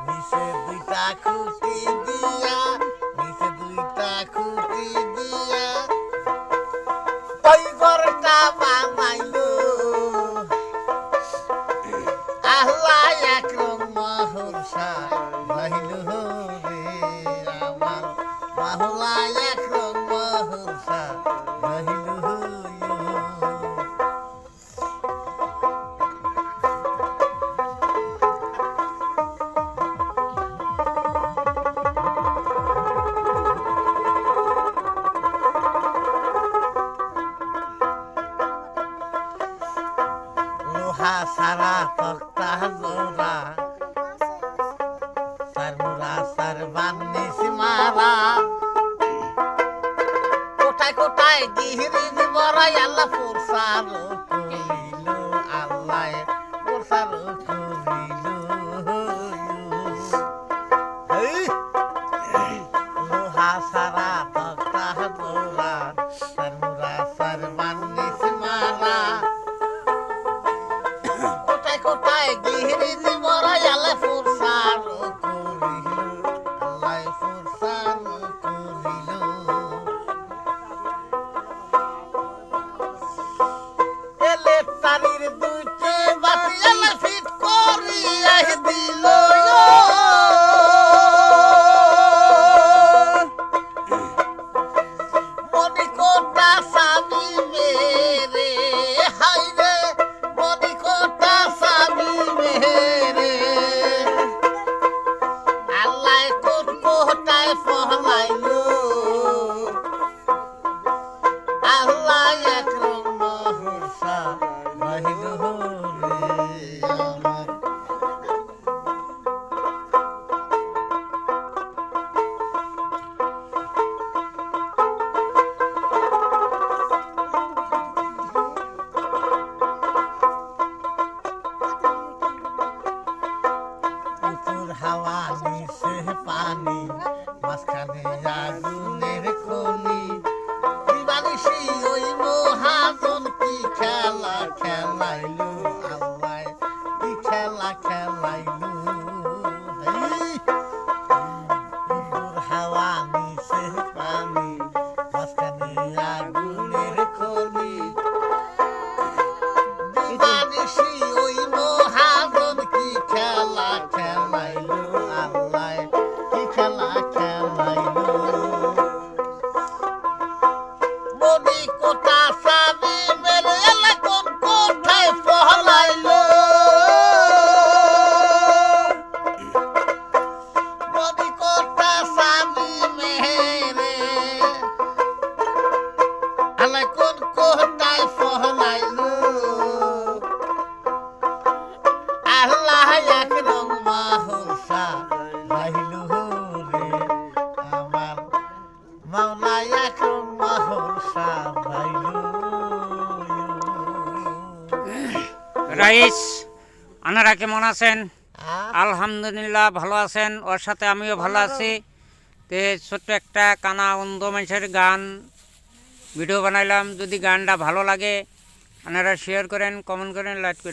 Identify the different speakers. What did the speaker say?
Speaker 1: নিচে দুইটা খুঁটি দিয়া নিচে দুইটা খুঁটি দিয়া ওই ঘরটা বানাইলো আল্লাহ এক রং মহরসা বাহিলো রে আমার মাহলা এক রং মহরসা বাহিলো লোহা সারা তক্তা জোড়া সারমুরা সার বান্নিস মারা কোটায় কোটায় গিহরি বড়াই আল্লাহ পোরসার করিল আল্লাহ পোরসার করিল লোহা সারা তক্তা জোড়া সারমুরা সার বান্নিস মারা কোটায় গিহরি বড়াই আল্লাহ পোরসার করিল আল্লাহ পোরসার করিল এলে তারির দুইটে বাতি আল্লাহ ফিট করিয়া দিল মনি কোটা স্বামী মেরে হাই রে মনি কোটা স্বামী মেরে আল্লাহ কোট কোটায় ফহলাইলো আল্লাহ এক রং মহরসা বাহিলো রে আমার উপর হাওয়া নিচে পানি মাঝখানে আগুনের খনি দিবানিশি ওই মহাজন কি খেলা খেলাইলো আল্লাহ কি খেলা খেলাইলো উপর হাওয়া নিচে পানি মাঝখানে আগুনের খনি দিবানিশি ওই মহাজন কি খেলা খেলাইলো আল্লাহ কি খেলা খেলাইলো মনি কোটা স্বামী মেরে এলা কোন কোঠায় ফহলাইলো মনি কোটা স্বামী মেরে এলা কোন কোঠায় ফহলাইলো আল্লাহ এক রং মহরসা বাহিলো রে আমার মাওলা এক রং মহরসা বাহিলো
Speaker 2: রাইস আনারা কেমন আছেন? আলহামদুলিল্লাহ ভালো আছেন। ওর সাথে আমিও ভালো আছি। তে ছোট্ট একটা কানা অন্ধ মানুষের গান ভিডিও বানাইলাম। যদি গানটা ভালো লাগে আপনারা শেয়ার করেন, কমেন্ট করেন, লাইক করেন।